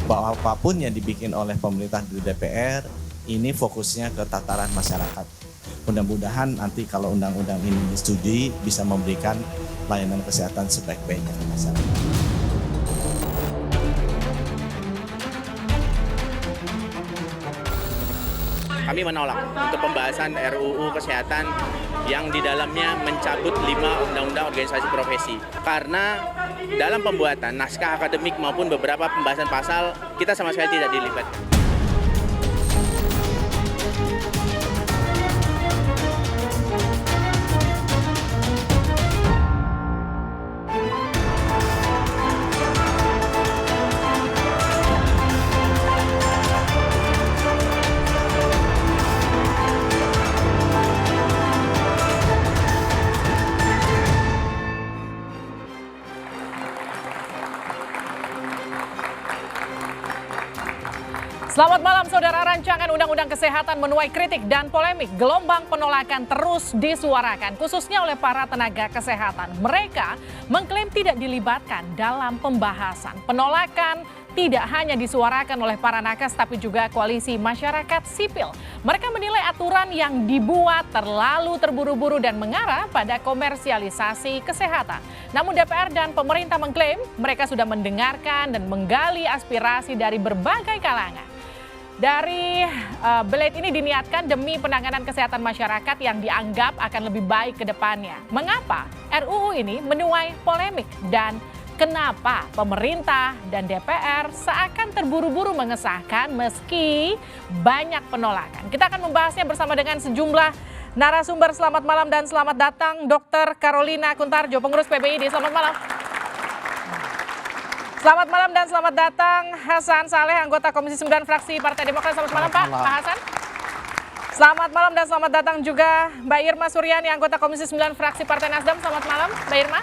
Bahwa apapun yang dibikin oleh pemerintah di DPR, ini fokusnya ke tataran masyarakat. Mudah-mudahan nanti kalau undang-undang ini disetujui bisa memberikan layanan kesehatan sebaik-baiknya ke masyarakat. Kami menolak untuk pembahasan RUU Kesehatan yang di dalamnya mencabut 5 undang-undang organisasi profesi. Karena dalam pembuatan naskah akademik maupun beberapa pembahasan pasal, kita sama sekali tidak dilibatkan. Selamat malam saudara, rancangan Undang-Undang Kesehatan menuai kritik dan polemik. Gelombang penolakan terus disuarakan, khususnya oleh para tenaga kesehatan. Mereka mengklaim tidak dilibatkan dalam pembahasan. Penolakan tidak hanya disuarakan oleh para nakes, tapi juga koalisi masyarakat sipil. Mereka menilai aturan yang dibuat terlalu terburu-buru dan mengarah pada komersialisasi kesehatan. Namun DPR dan pemerintah mengklaim mereka sudah mendengarkan dan menggali aspirasi dari berbagai kalangan. Dari Blade ini diniatkan demi penanganan kesehatan masyarakat yang dianggap akan lebih baik ke depannya. Mengapa RUU ini menuai polemik dan kenapa pemerintah dan DPR seakan terburu-buru mengesahkan meski banyak penolakan? Kita akan membahasnya bersama dengan sejumlah narasumber. Selamat malam dan selamat datang Dr. Carolina Kuntarjo, pengurus PBID. Selamat malam. Selamat malam dan selamat datang Hasan Saleh, anggota Komisi 9 fraksi Partai Demokrat. Selamat malam Pak Hasan. Selamat malam dan selamat datang juga Mbak Irma Suryani, anggota Komisi 9 fraksi Partai Nasdem. Selamat malam Mbak Irma.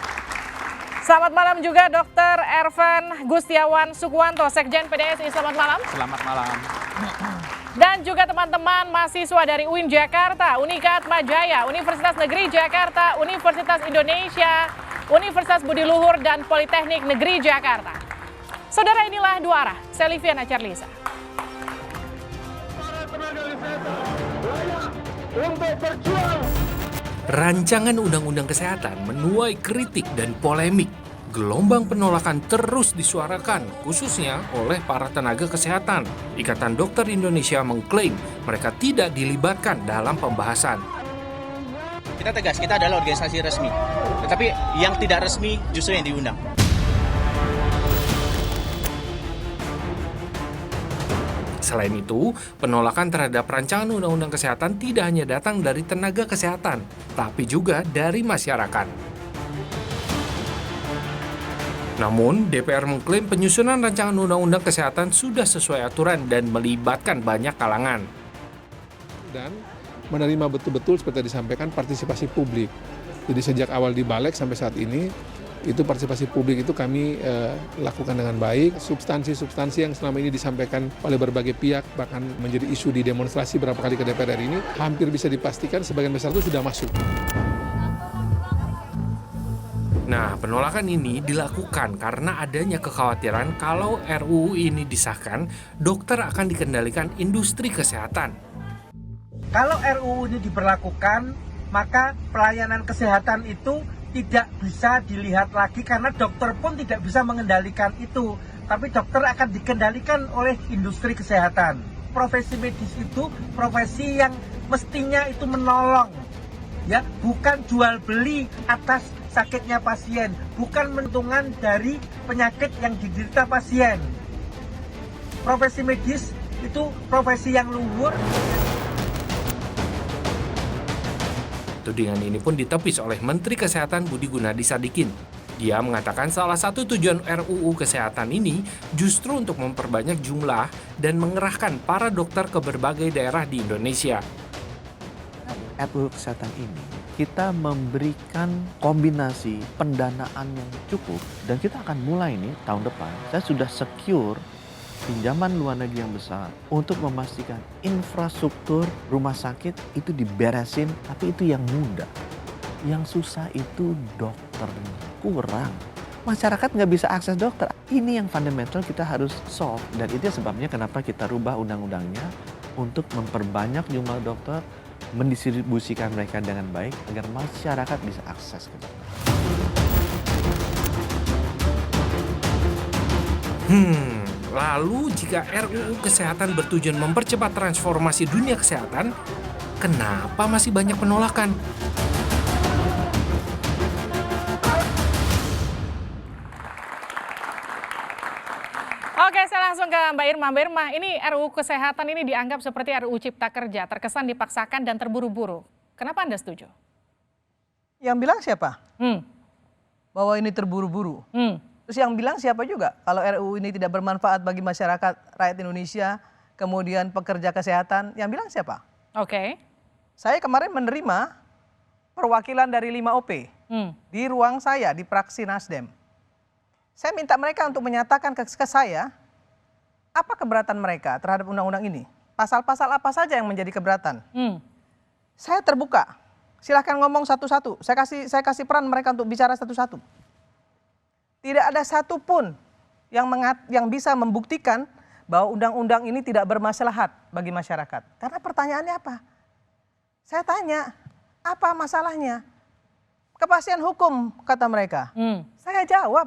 Selamat malam juga Dr. Ervan Gustiawan Sukwanto, Sekjen PDSI. Selamat malam. Selamat malam. Dan juga teman-teman mahasiswa dari UIN Jakarta, Unikat Majaya, Universitas Negeri Jakarta, Universitas Indonesia, Universitas Budi Luhur, dan Politeknik Negeri Jakarta. Saudara, inilah Dua Arah, saya Liviana Charlisa. Rancangan Undang-Undang Kesehatan menuai kritik dan polemik. Gelombang penolakan terus disuarakan, khususnya oleh para tenaga kesehatan. Ikatan Dokter Indonesia mengklaim mereka tidak dilibatkan dalam pembahasan. Kita tegas, kita adalah organisasi resmi. Tetapi yang tidak resmi justru yang diundang. Selain itu, penolakan terhadap rancangan Undang-Undang Kesehatan tidak hanya datang dari tenaga kesehatan, tapi juga dari masyarakat. Namun, DPR mengklaim penyusunan rancangan Undang-Undang Kesehatan sudah sesuai aturan dan melibatkan banyak kalangan. Dan menerima betul-betul seperti disampaikan partisipasi publik. Jadi sejak awal dibalik sampai saat ini, itu partisipasi publik itu kami lakukan dengan baik. Substansi-substansi yang selama ini disampaikan oleh berbagai pihak, bahkan menjadi isu di demonstrasi berapa kali ke DPR ini, hampir bisa dipastikan sebagian besar itu sudah masuk. Nah, penolakan ini dilakukan karena adanya kekhawatiran kalau RUU ini disahkan, dokter akan dikendalikan industri kesehatan. Kalau RUU ini diberlakukan, maka pelayanan kesehatan itu tidak bisa dilihat lagi karena dokter pun tidak bisa mengendalikan itu. Tapi dokter akan dikendalikan oleh industri kesehatan. Profesi medis itu profesi yang mestinya itu menolong, ya, bukan jual beli atas sakitnya pasien, bukan menentukan dari penyakit yang diderita pasien. Profesi medis itu profesi yang luhur. Tudingan ini pun ditepis oleh Menteri Kesehatan Budi Gunadi Sadikin. Dia mengatakan salah satu tujuan RUU Kesehatan ini justru untuk memperbanyak jumlah dan mengerahkan para dokter ke berbagai daerah di Indonesia. RUU Kesehatan ini kita memberikan kombinasi pendanaan yang cukup dan kita akan mulai nih tahun depan. Saya sudah secure pinjaman luar negeri yang besar untuk memastikan infrastruktur rumah sakit itu diberesin, tapi itu yang mudah. Yang susah itu dokternya kurang. Masyarakat nggak bisa akses dokter. Ini yang fundamental kita harus solve. Dan itu sebabnya kenapa kita rubah undang-undangnya untuk memperbanyak jumlah dokter, mendistribusikan mereka dengan baik agar masyarakat bisa akses ke dokter. Lalu jika RUU Kesehatan bertujuan mempercepat transformasi dunia kesehatan, kenapa masih banyak penolakan? Oke, saya langsung ke Mbak Irma. Mbak Irma, ini RUU Kesehatan ini dianggap seperti RUU Cipta Kerja, terkesan dipaksakan dan terburu-buru. Kenapa Anda setuju? Yang bilang siapa? Hmm. Bahwa ini terburu-buru. Terus yang bilang siapa juga? Kalau RUU ini tidak bermanfaat bagi masyarakat rakyat Indonesia, kemudian pekerja kesehatan, yang bilang siapa? Oke. Saya kemarin menerima perwakilan dari 5 OP di ruang saya di praksi Nasdem. Saya minta mereka untuk menyatakan ke saya apa keberatan mereka terhadap undang-undang ini. Pasal-pasal apa saja yang menjadi keberatan. Saya terbuka. Silahkan ngomong satu-satu. Saya kasih peran mereka untuk bicara satu-satu. Tidak ada satupun yang bisa membuktikan bahwa undang-undang ini tidak bermaslahat bagi masyarakat. Karena pertanyaannya apa? Saya tanya, apa masalahnya? Kepastian hukum, kata mereka. Saya jawab,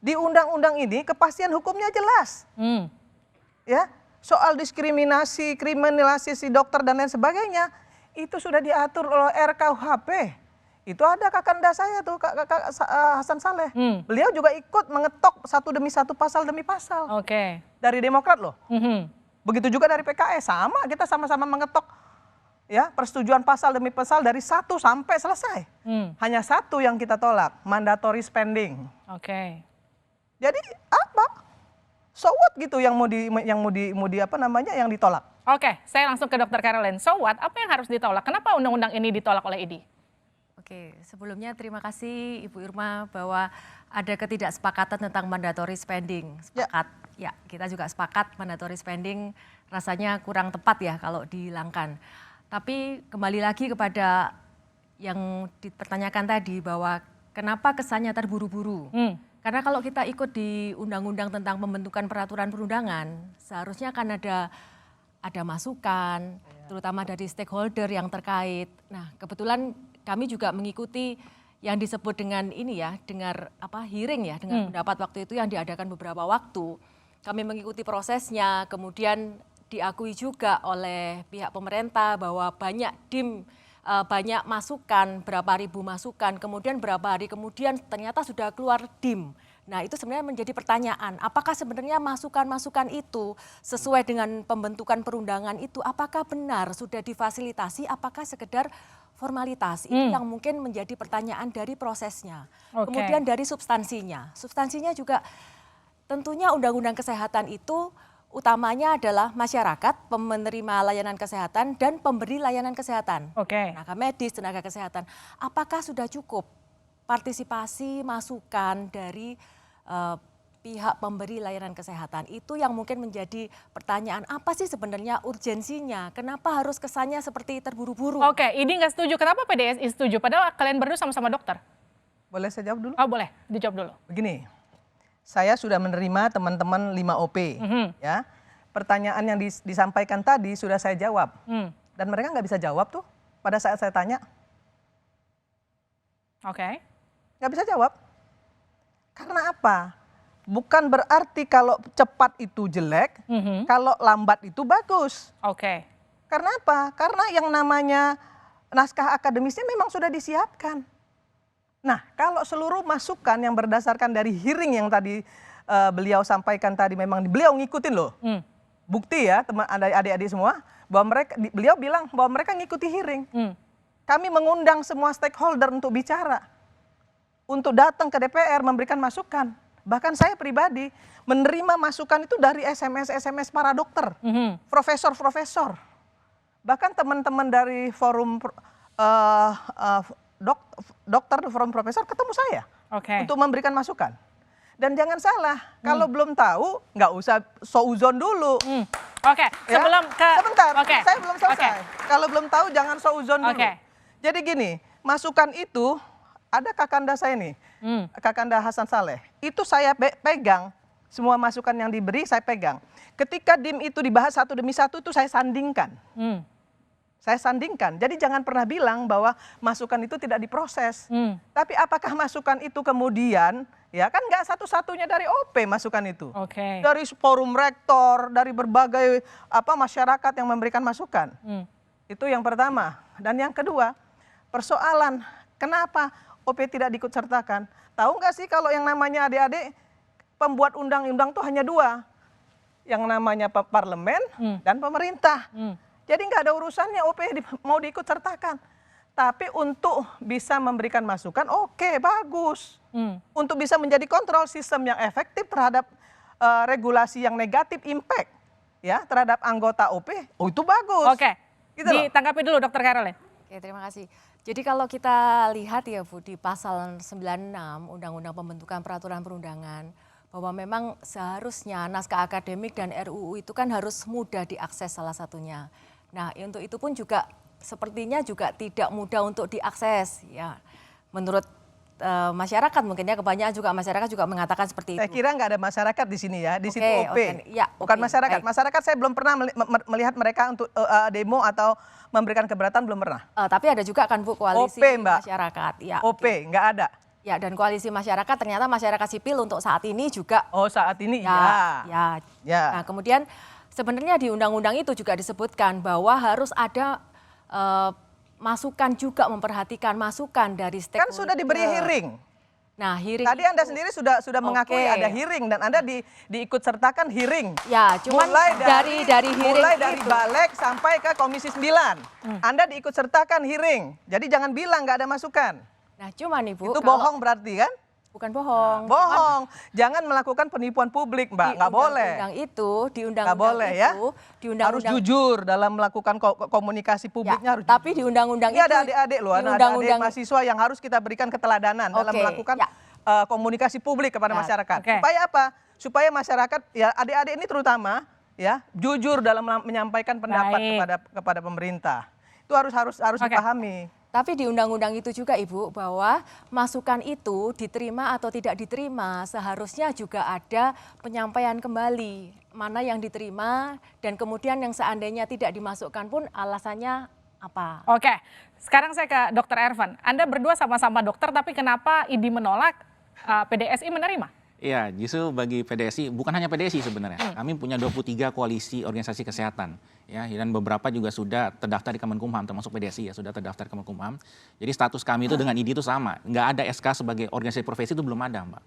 di undang-undang ini kepastian hukumnya jelas. Ya, soal diskriminasi, kriminalisasi dokter dan lain sebagainya, itu sudah diatur oleh RKUHP. Itu ada kakanda saya tuh, Kak Hasan Saleh. Beliau juga ikut mengetok satu demi satu, pasal demi pasal. Oke. Dari Demokrat loh. Begitu juga dari PKS, sama kita sama-sama mengetok ya persetujuan pasal demi pasal dari 1 sampai selesai. Hanya satu yang kita tolak, mandatory spending. Oke. Jadi apa? So what gitu yang yang ditolak? Oke, saya langsung ke Dr. Caroline. So what? Apa yang harus ditolak? Kenapa undang-undang ini ditolak oleh IDI? Oke, sebelumnya terima kasih Ibu Irma bahwa ada ketidaksepakatan tentang mandatory spending. Sepakat, ya kita juga sepakat mandatory spending rasanya kurang tepat ya kalau dihilangkan. Tapi kembali lagi kepada yang dipertanyakan tadi bahwa kenapa kesannya terburu-buru. Karena kalau kita ikut di undang-undang tentang pembentukan peraturan perundangan, seharusnya kan ada masukan, terutama dari stakeholder yang terkait. Nah, kebetulan kami juga mengikuti yang disebut dengan ini ya, dengar hearing ya, dengan pendapat waktu itu yang diadakan beberapa waktu. Kami mengikuti prosesnya, kemudian diakui juga oleh pihak pemerintah bahwa banyak banyak masukan, berapa ribu masukan, kemudian berapa hari kemudian ternyata sudah keluar DIM. Nah itu sebenarnya menjadi pertanyaan, apakah sebenarnya masukan-masukan itu sesuai dengan pembentukan perundangan itu, apakah benar sudah difasilitasi, apakah sekedar formalitas, itu yang mungkin menjadi pertanyaan dari prosesnya. Kemudian dari substansinya juga tentunya undang-undang kesehatan itu utamanya adalah masyarakat, penerima layanan kesehatan dan pemberi layanan kesehatan. Tenaga medis, tenaga kesehatan. Apakah sudah cukup partisipasi masukan dari pihak pemberi layanan kesehatan? Itu yang mungkin menjadi pertanyaan, apa sih sebenarnya urgensinya? Kenapa harus kesannya seperti terburu-buru? Oke, IDI nggak setuju. Kenapa PDSI setuju? Padahal kalian berdua sama-sama dokter. Boleh saya jawab dulu? Oh boleh, dijawab dulu. Begini, saya sudah menerima teman-teman 5 OP. Ya, pertanyaan yang disampaikan tadi sudah saya jawab. Dan mereka nggak bisa jawab tuh pada saat saya tanya. Nggak bisa jawab. Karena apa? Bukan berarti kalau cepat itu jelek, kalau lambat itu bagus. Karena apa? Karena yang namanya naskah akademisnya memang sudah disiapkan. Nah, kalau seluruh masukan yang berdasarkan dari hearing yang tadi beliau sampaikan tadi memang beliau ngikutin loh. Bukti ya, teman adik-adik semua, bahwa beliau bilang bahwa mereka ngikuti hearing. Kami mengundang semua stakeholder untuk bicara, untuk datang ke DPR memberikan masukan. Bahkan saya pribadi menerima masukan itu dari SMS para dokter, profesor-profesor. Bahkan teman-teman dari forum dokter forum profesor ketemu saya untuk memberikan masukan. Dan jangan salah, kalau belum tahu nggak usah souzon dulu. Sebelum ke... Sebentar, saya belum selesai. Kalau belum tahu jangan souzon dulu. Jadi gini, masukan itu ada kakanda saya nih, kakanda Hasan Saleh. Itu saya pegang, semua masukan yang diberi saya pegang. Ketika DIM itu dibahas satu demi satu itu saya sandingkan. Saya sandingkan. Jadi jangan pernah bilang bahwa masukan itu tidak diproses. Tapi apakah masukan itu kemudian, ya kan nggak satu-satunya dari OP masukan itu. Dari forum rektor, dari berbagai masyarakat yang memberikan masukan. Itu yang pertama. Dan yang kedua, persoalan kenapa OP tidak diikut sertakan. Tahu nggak sih kalau yang namanya adik-adik, pembuat undang-undang tuh hanya dua. Yang namanya parlemen dan pemerintah. Jadi nggak ada urusannya OP mau diikut sertakan. Tapi untuk bisa memberikan masukan, oke, bagus. Untuk bisa menjadi kontrol sistem yang efektif terhadap regulasi yang negatif impact ya terhadap anggota OP, itu bagus. Oke, gitu ditanggapi dulu Dr. Carol. Oke, terima kasih. Jadi kalau kita lihat ya Bu, di pasal 96 Undang-Undang Pembentukan Peraturan Perundangan, bahwa memang seharusnya naskah akademik dan RUU itu kan harus mudah diakses salah satunya. Nah, untuk itu pun juga sepertinya juga tidak mudah untuk diakses ya. Menurut masyarakat mungkin ya, kebanyakan juga masyarakat juga mengatakan seperti itu. Saya kira nggak ada masyarakat di sini ya, di situ OP. Ya, bukan masyarakat. Baik. Masyarakat saya belum pernah melihat mereka untuk demo atau memberikan keberatan, belum pernah. Tapi ada juga kan Bu koalisi OP, Mbak. masyarakat. Ya, OP nggak ada. Ya, dan koalisi masyarakat ternyata masyarakat sipil untuk saat ini juga. Oh, saat ini ya. Nah, kemudian sebenarnya di undang-undang itu juga disebutkan bahwa harus ada masukan juga, memperhatikan masukan dari stakeholder. Kan sudah diberi hearing. Nah, hearing tadi Anda sendiri sudah mengakui ada hearing dan Anda diikut sertakan hearing. Ya, cuman mulai dari hearing mulai dari Balek sampai ke Komisi 9. Anda diikut sertakan hearing. Jadi jangan bilang nggak ada masukan. Nah, cuman Ibu, itu bohong berarti kan? Bukan bohong. Bohong. Jangan melakukan penipuan publik, Mbak. Nggak boleh. Di undang-undang itu, di undang-undang harus jujur dalam melakukan komunikasi publiknya, harus tapi di undang-undang itu ada adik-adik loh, adik-adik mahasiswa yang harus kita berikan keteladanan dalam melakukan komunikasi publik kepada masyarakat. Supaya apa? Supaya masyarakat, ya adik-adik ini terutama ya jujur dalam menyampaikan pendapat kepada pemerintah. Itu harus dipahami. Tapi di undang-undang itu juga Ibu, bahwa masukan itu diterima atau tidak diterima seharusnya juga ada penyampaian kembali. Mana yang diterima dan kemudian yang seandainya tidak dimasukkan pun alasannya apa. Oke, sekarang saya ke Dr. Ervan. Anda berdua sama-sama dokter tapi kenapa IDI menolak, PDSI menerima? Iya, justru bagi PDSI, bukan hanya PDSI sebenarnya. Kami punya 23 koalisi organisasi kesehatan. Ya, dan beberapa juga sudah terdaftar di Kemenkumham, termasuk PDSI ya, sudah terdaftar di Kemenkumham. Jadi status kami itu dengan IDI itu sama. Nggak ada SK sebagai organisasi profesi itu belum ada, Mbak.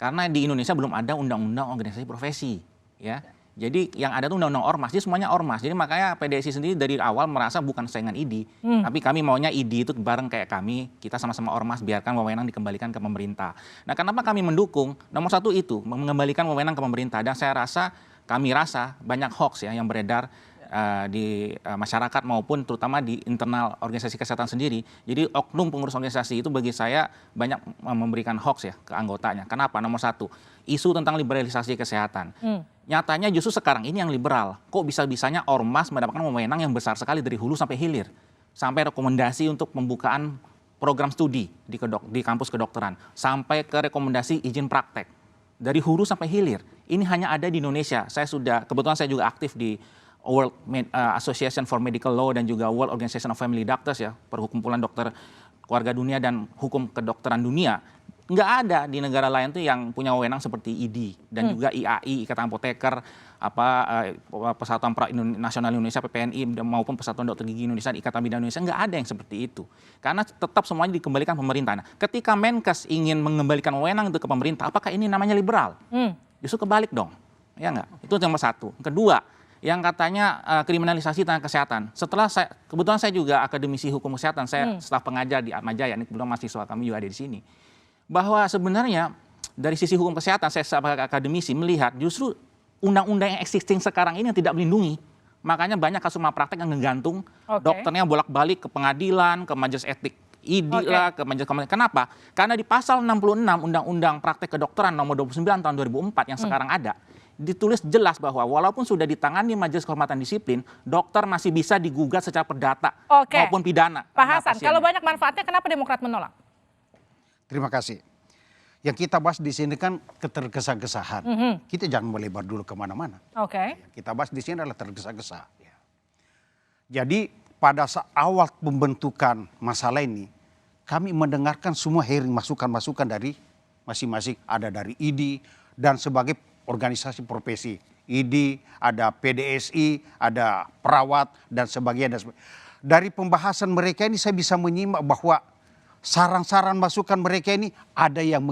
Karena di Indonesia belum ada undang-undang organisasi profesi. Ya. Jadi yang ada itu undang-undang ormas, jadi semuanya ormas. Jadi makanya PDSI sendiri dari awal merasa bukan saingan IDI, tapi kami maunya IDI itu bareng kayak kami, kita sama-sama ormas, biarkan wewenang dikembalikan ke pemerintah. Nah, kenapa kami mendukung? Nomor satu itu, mengembalikan wewenang ke pemerintah. Dan kami rasa banyak hoax ya yang beredar di masyarakat maupun terutama di internal organisasi kesehatan sendiri. Jadi oknum pengurus organisasi itu bagi saya banyak memberikan hoax ya ke anggotanya. Kenapa? Nomor satu, isu tentang liberalisasi kesehatan. Nyatanya justru sekarang ini yang liberal. Kok bisa-bisanya ormas mendapatkan wewenang yang besar sekali dari hulu sampai hilir. Sampai rekomendasi untuk pembukaan program studi di kampus kedokteran. Sampai ke rekomendasi izin praktek. Dari hulu sampai hilir. Ini hanya ada di Indonesia. Kebetulan saya juga aktif di World Association for Medical Law dan juga World Organization of Family Doctors ya. Perkumpulan dokter keluarga dunia dan hukum kedokteran dunia. Nggak ada di negara lain tuh yang punya wewenang seperti IDI dan juga IAI, Ikatan Apoteker, Persatuan Nasional Indonesia PPNI maupun Persatuan Dokter Gigi Indonesia, Ikatan Bidan Indonesia, nggak ada yang seperti itu. Karena tetap semuanya dikembalikan pemerintah. Nah, ketika Menkes ingin mengembalikan wewenang itu ke pemerintah, apakah ini namanya liberal? Justru kebalik dong, ya nggak? Itu nomor satu. Kedua, yang katanya kriminalisasi tentang kesehatan. Kebetulan saya juga akademisi hukum kesehatan, saya staf pengajar di Atmajaya, ini kebetulan mahasiswa kami juga ada di sini. Bahwa sebenarnya dari sisi hukum kesehatan saya sebagai akademisi melihat justru undang-undang yang existing sekarang ini yang tidak melindungi. Makanya banyak kasus malpraktek yang menggantung dokternya bolak-balik ke pengadilan, ke majelis etik IDI lah, ke majelis komunikasi. Kenapa? Karena di pasal 66 Undang-Undang Praktek Kedokteran nomor 29 tahun 2004 yang sekarang ada, ditulis jelas bahwa walaupun sudah ditangani Majelis Kehormatan Disiplin, dokter masih bisa digugat secara perdata maupun pidana. Pak Hasan, kalau banyak manfaatnya kenapa Demokrat menolak? Terima kasih. Yang kita bahas di sini kan ketergesa-gesaan. Kita jangan melebar dulu kemana-mana. Oke. Yang kita bahas di sini adalah tergesa-gesa. Jadi pada awal pembentukan masalah ini, kami mendengarkan semua hearing masukan-masukan dari masing-masing. Ada dari ID dan sebagai organisasi profesi. ID, ada PDSI, ada perawat dan sebagainya. Dari pembahasan mereka ini saya bisa menyimak bahwa saran-saran masukan mereka ini ada yang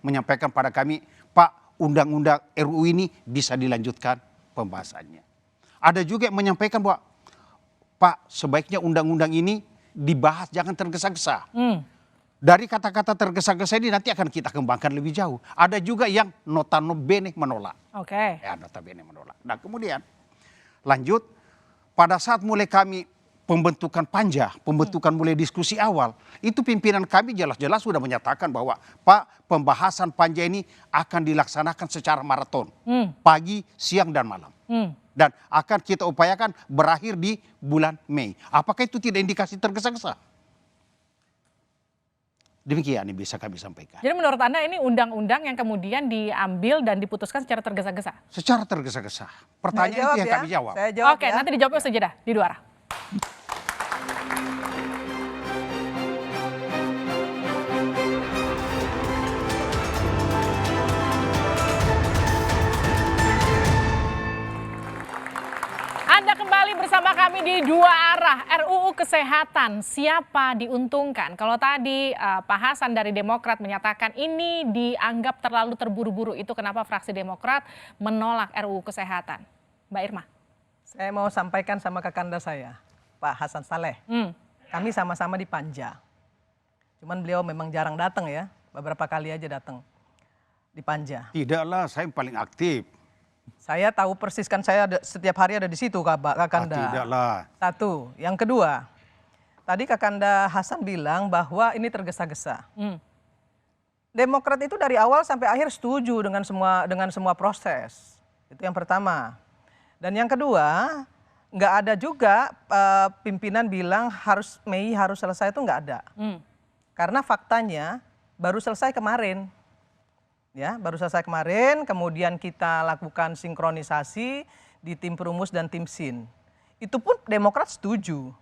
menyampaikan pada kami, Pak, undang-undang RUU ini bisa dilanjutkan pembahasannya. Ada juga yang menyampaikan bahwa, Pak, sebaiknya undang-undang ini dibahas, jangan tergesa-gesa. Dari kata-kata tergesa-gesa ini nanti akan kita kembangkan lebih jauh. Ada juga yang notabene menolak. Oke. Ya, notabene menolak. Nah kemudian lanjut, pada saat mulai kami pembentukan panja, pembentukan mulai diskusi awal, itu pimpinan kami jelas-jelas sudah menyatakan bahwa Pak, pembahasan panja ini akan dilaksanakan secara maraton, pagi, siang, dan malam. Dan akan kita upayakan berakhir di bulan Mei. Apakah itu tidak indikasi tergesa-gesa? Demikian yang bisa kami sampaikan. Jadi menurut Anda ini undang-undang yang kemudian diambil dan diputuskan secara tergesa-gesa? Secara tergesa-gesa. Pertanyaan itu yang kami jawab. Saya jawab. Oke, nanti dijawabnya sejadah di dua arah. Anda kembali bersama kami di dua arah. RUU Kesehatan, siapa diuntungkan? Kalau tadi Pak Hasan dari Demokrat menyatakan ini dianggap terlalu terburu-buru, itu kenapa fraksi Demokrat menolak RUU Kesehatan? Mbak Irma. Saya mau sampaikan sama kakanda saya, Pak Hasan Saleh. Kami sama-sama di Panja. Cuman beliau memang jarang datang ya, beberapa kali aja datang di Panja. Tidaklah, saya yang paling aktif. Saya tahu persis kan, saya setiap hari ada di situ kakanda. Tidaklah. Satu. Yang kedua, tadi kakanda Hasan bilang bahwa ini tergesa-gesa. Demokrat itu dari awal sampai akhir setuju dengan semua proses. Itu yang pertama. Dan yang kedua, nggak ada juga pimpinan bilang harus Mei harus selesai, itu nggak ada. Karena faktanya baru selesai kemarin. Ya, baru selesai kemarin, kemudian kita lakukan sinkronisasi di tim Perumus dan tim SIN. Itu pun Demokrat setuju,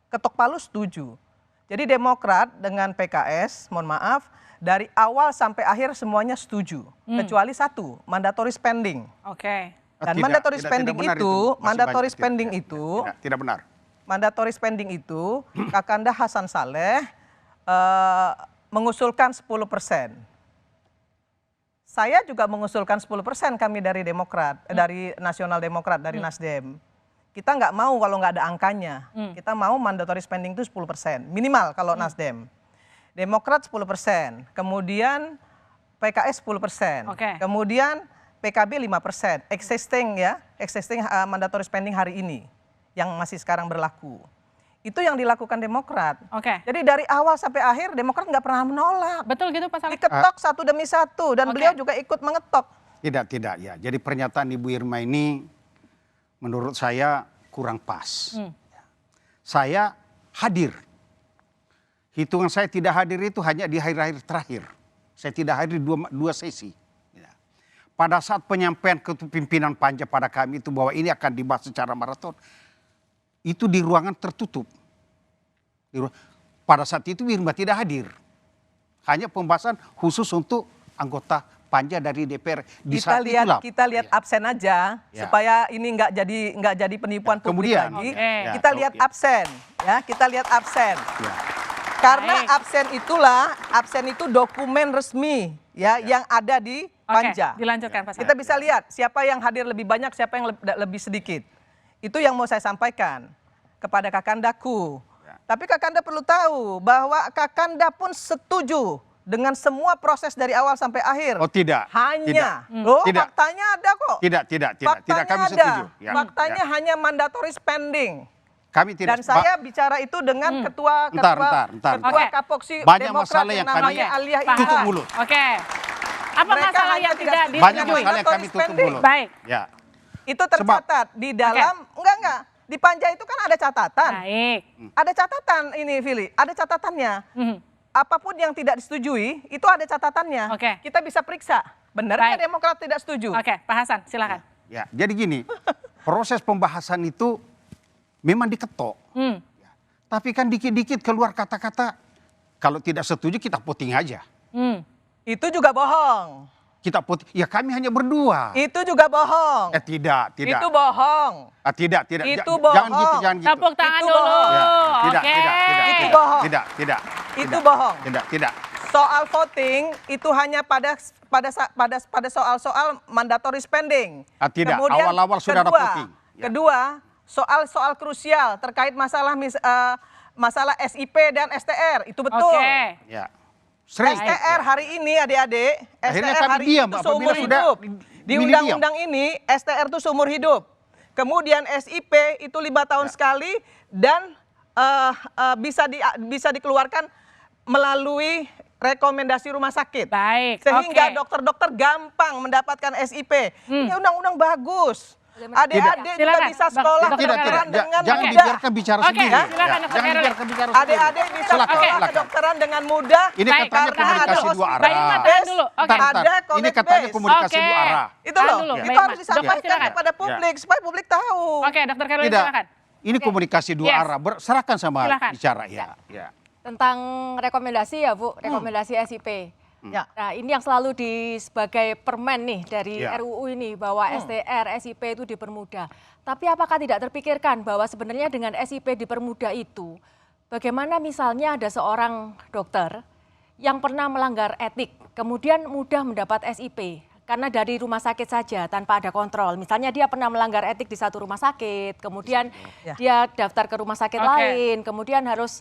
ketok palu setuju. Jadi Demokrat dengan PKS, mohon maaf, dari awal sampai akhir semuanya setuju. Kecuali satu, mandatory spending. Oke. Dan mandatory spending itu, mandatory spending itu, tidak benar. Mandatory spending itu, kakanda Hasan Saleh mengusulkan 10%. Saya juga mengusulkan 10% kami dari Demokrat, dari Nasional Demokrat, dari Nasdem. Kita nggak mau kalau nggak ada angkanya. Kita mau mandatory spending itu 10%, minimal kalau Nasdem. Demokrat 10%, kemudian PKS 10%, kemudian PKB 5%, existing mandatory spending hari ini yang masih sekarang berlaku. Itu yang dilakukan Demokrat. Jadi dari awal sampai akhir Demokrat nggak pernah menolak. Betul gitu Pak Saleh? Diketok satu demi satu dan beliau juga ikut mengetok. Tidak ya. Jadi pernyataan Ibu Irma ini menurut saya kurang pas. Saya hadir. Hitungan saya tidak hadir itu hanya di akhir-akhir terakhir. Saya tidak hadir dua sesi. Pada saat penyampaian kepimpinan Panja pada kami itu bahwa ini akan dibahas secara maraton, itu di ruangan tertutup. Pada saat itu Irma tidak hadir. Hanya pembahasan khusus untuk anggota Panja dari DPR. Kita lihat absen aja supaya ini nggak jadi penipuan publik lagi. Kita lihat absen, ya. Kita lihat absen. Karena absen itu dokumen resmi ya yang ada di Panja. Dilanjutkan Pak Saleh. Kita bisa lihat siapa yang hadir lebih banyak, siapa yang lebih sedikit. Itu yang mau saya sampaikan kepada Kakandaku. Tapi Kakanda perlu tahu bahwa Kakanda pun setuju dengan semua proses dari awal sampai akhir. Oh tidak. Hanya. Tidak. Faktanya ada kok. Tidak kami ada. setuju. Faktanya hanya mandatory spending. Kami tidak. Dan saya bicara itu dengan ketua Kapoksi Demokrat yang namanya Alia tutup mulut. Apa Mereka masalah hanya yang tidak setuju. Banyak disetujui? masalah yang kami tutup Spending. dulu. Baik. Ya. Itu tercatat di dalam, enggak. Di Panja itu kan ada catatan. Baik. Ada catatan ini, Vili. Ada catatannya. Apapun yang tidak disetujui, itu ada catatannya. Oke. Kita bisa periksa. Benar Baik. nggak Demokrat tidak setuju? Oke, Pak Hasan, silakan. Ya, jadi gini, proses pembahasan itu memang diketok. Ya. Tapi kan dikit-dikit keluar kata-kata, kalau tidak setuju kita voting aja. Itu juga bohong. Kita voting, ya kami hanya berdua. Itu juga bohong. Tidak. Itu bohong. Tidak. Itu Jangan gitu, bohong. jangan gitu. Tepuk tangan Itu dulu. bohong. Ya, Oke. Itu bohong. Tidak. Itu bohong. Tidak. Soal voting itu hanya pada soal-soal mandatory spending. Tidak, awal-awal sudah ada voting. Ya. Kedua, soal krusial terkait masalah SIP dan STR, itu betul. Oke. Ya. Sering. STR hari ini adik-adik, Akhirnya STR kami hari diam, itu apabila seumur sudah hidup. Di milih undang-undang ini STR itu seumur hidup. Kemudian SIP itu 5 tahun sekali dan bisa dikeluarkan melalui rekomendasi rumah sakit. Baik. Sehingga oke. dokter-dokter gampang mendapatkan SIP. Ini undang-undang bagus. Adik-adik juga Silakan, bisa sekolah Dokter Tidak. kedokteran dengan Jangan mudah. dibiarkan bicara Oke, sendiri. silakan, Dokter Jangan Khairul. dibiarkan bicara sendiri. Adik-adik bisa Silakan, sekolah silakan. kedokteran dengan mudah. Ini Baik, katanya karena ada komunikasi dua hospital. arah. Baik, Mak, tahan dulu. Oke. Bentar. Ada Ini connect katanya base. komunikasi Oke. dua arah. Itu Tahan loh, dulu, itu baik, harus Mas. disampaikan Dokter, silakan. kepada publik supaya publik tahu. Oke, Dokter Khairul, Tidak. silakan. Ini komunikasi dua Yes. arah. Serahkan sama Silakan. bicara. Ya. Tentang rekomendasi ya Bu, rekomendasi SIP. Ya. Nah ini yang selalu sebagai permen nih dari Ya. RUU ini bahwa STR, SIP itu dipermudah. Tapi apakah tidak terpikirkan bahwa sebenarnya dengan SIP dipermudah itu, bagaimana misalnya ada seorang dokter yang pernah melanggar etik, kemudian mudah mendapat SIP, karena dari rumah sakit saja tanpa ada kontrol. Misalnya dia pernah melanggar etik di satu rumah sakit, kemudian dia daftar ke rumah sakit lain, kemudian harus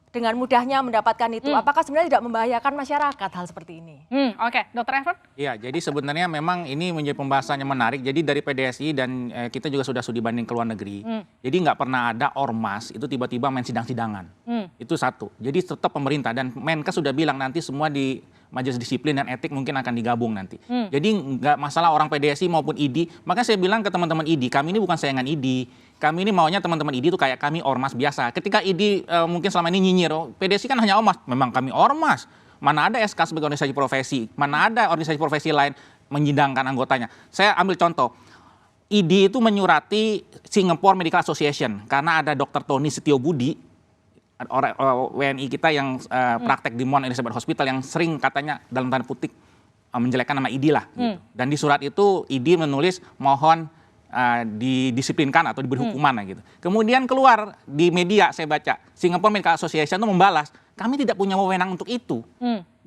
dengan mudahnya mendapatkan itu. Apakah sebenarnya tidak membahayakan masyarakat hal seperti ini? Oke, Dokter Evan? Iya, jadi sebenarnya memang ini menjadi pembahasan yang menarik. Jadi dari PDSI dan kita juga sudah studi banding ke luar negeri. Jadi nggak pernah ada ormas itu tiba-tiba main sidang-sidangan. Itu satu. Jadi tetap pemerintah dan Menkes sudah bilang nanti semua di Majelis Disiplin dan Etik mungkin akan digabung nanti. Jadi nggak masalah orang PDSI maupun ID. Makanya saya bilang ke teman-teman ID, kami ini bukan sayangan ID. Kami ini maunya teman-teman ID itu kayak kami ormas biasa. Ketika ID mungkin selama ini nyinyir, PDSI kan hanya ormas. Memang kami ormas. Mana ada SK sebagai organisasi profesi. Mana ada organisasi profesi lain menyidangkan anggotanya. Saya ambil contoh. ID itu menyurati Singapore Medical Association. Karena ada Dr. Tony Setiobudi, orang WNI kita yang praktek di Mount Elizabeth Hospital yang sering katanya dalam tanda kutip menjelekkan nama ID lah. Gitu. Dan di surat itu ID menulis mohon didisiplinkan atau diberi hukuman gitu. Kemudian keluar di media saya baca Singapore Medical Association itu membalas kami tidak punya wewenang untuk itu.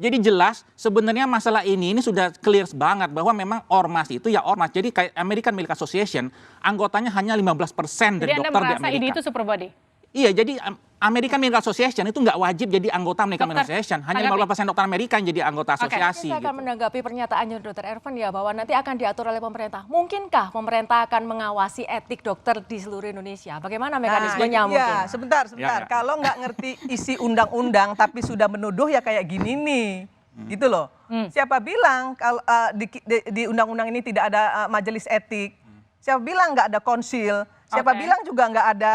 Jadi jelas sebenarnya masalah ini sudah clear banget bahwa memang ormas itu ya ormas. Jadi kayak American Medical Association anggotanya hanya 15% dari Jadi Anda dokter di merasa ID Amerika. itu super body? Iya, jadi American Medical Association itu nggak wajib jadi anggota American Medical Association. Hanya 15% dokter Amerika yang jadi anggota asosiasi. Saya akan Gitu. menanggapi pernyataannya Dr. Ervan ya bahwa nanti akan diatur oleh pemerintah. Mungkinkah pemerintah akan mengawasi etik dokter di seluruh Indonesia? Bagaimana mekanismenya mungkin? Ya, sebentar. Ya. Kalau nggak ngerti isi undang-undang tapi sudah menuduh ya kayak gini nih. Gitu loh. Siapa bilang kalau di undang-undang ini tidak ada majelis etik? Siapa bilang nggak ada konsil? Siapa bilang juga nggak ada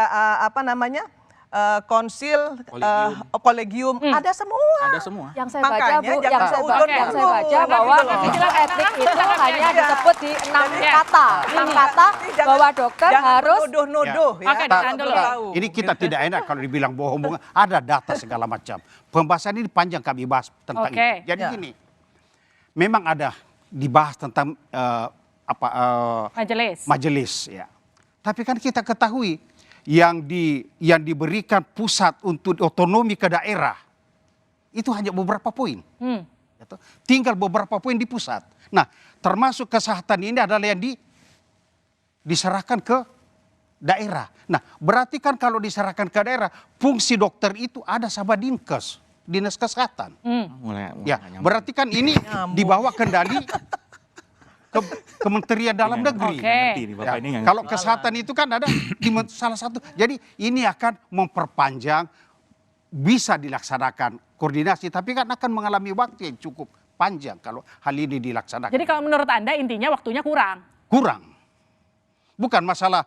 konsil, kolegium, ada semua. Ada semua. Yang saya baca Makanya Bu, jangan yang saya seudon baca dulu. bahwa Gitu loh. etik itu hanya disebut di 6 Ya. kata. 6 kata bahwa dokter Jangan harus menuduh-nuduh ya. Oke, Kalau tahan dulu. belum tahu. Ini kita tidak enak kalau dibilang bohong-bohong. Ada data segala macam. Pembahasan ini panjang kami bahas tentang Oke. itu. Jadi Ya. gini, memang ada dibahas tentang majelis ya. Tapi kan kita ketahui yang diberikan pusat untuk otonomi ke daerah itu hanya beberapa poin. Tinggal beberapa poin di pusat. Nah, termasuk kesehatan ini adalah yang diserahkan ke daerah. Nah, berarti kan kalau diserahkan ke daerah, fungsi dokter itu ada sama Dinkes, Dinas Kesehatan. Ya, berarti kan ini dibawa kendali ke Kementerian Dalam Negeri. Oke. Ya, kalau kesehatan itu kan ada di salah satu. Jadi ini akan memperpanjang, bisa dilaksanakan koordinasi, tapi kan akan mengalami waktu yang cukup panjang kalau hal ini dilaksanakan. Jadi kalau menurut Anda intinya waktunya kurang? Kurang. Bukan masalah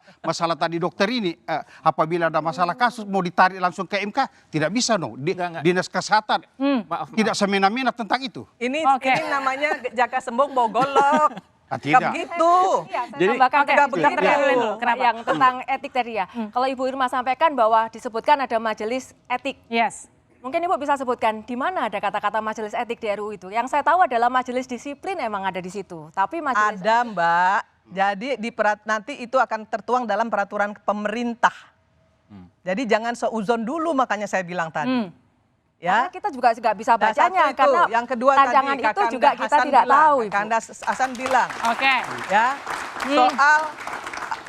tadi dokter ini, apabila ada masalah kasus mau ditarik langsung ke MK, tidak bisa Enggak. Dinas Kesehatan Maaf. tidak semena-mena tentang itu. Ini namanya jaka sembung bawa golok. Tidak. Begitu. Iya, saya Jadi- tambahkan Oke, tadi bentar, dulu. Kenapa? yang tentang etik tadi ya. Kalau Ibu Irma sampaikan bahwa disebutkan ada majelis etik. Yes. Mungkin Ibu bisa sebutkan di mana ada kata-kata majelis etik di RUU itu. Yang saya tahu adalah majelis disiplin emang ada di situ. Tapi majelis Ada Mbak. Jadi nanti itu akan tertuang dalam peraturan pemerintah. Jadi jangan seuzon dulu, makanya saya bilang tadi. karena Ya. kita juga nggak bisa Nah, bacanya satu itu. karena Yang kedua rancangan tadi itu Kakanda juga kita Hasan tidak bilang, tahu, Ibu. Kakanda Hasan bilang Oke. ya soal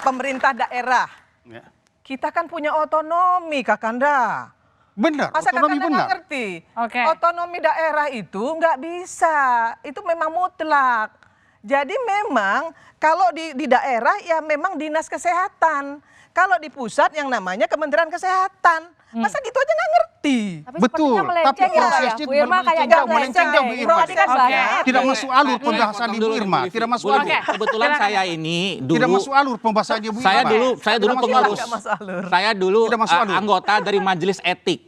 pemerintah daerah. Ya. Kita kan punya otonomi, Kakanda. Benar, Masa otonomi Kakanda benar. nggak ngerti? Oke. Otonomi daerah itu nggak bisa, itu memang mutlak. Jadi memang kalau di daerah ya memang dinas kesehatan. Kalau di pusat yang namanya Kementerian Kesehatan. Masa gitu aja nggak ngerti? Tapi Betul, sepertinya melenceng tapi ya, Pak, prosesnya Bu Irma kayak nggak melenceng jauh, Bu Irma. Tadi kan Oke. banyak Tidak etik. masuk alur Saya pembahasan potong Ibu dulu, Irma, Bu Livi. tidak masuk Bu Livi, alur. Oke. Kebetulan Silakan. saya ini Tidak dulu masuk alur pembahasannya Bu Irma. saya dulu Tidak masuk pengurus. Nggak masuk alur. Saya dulu Tidak masuk alur. anggota dari majelis etik.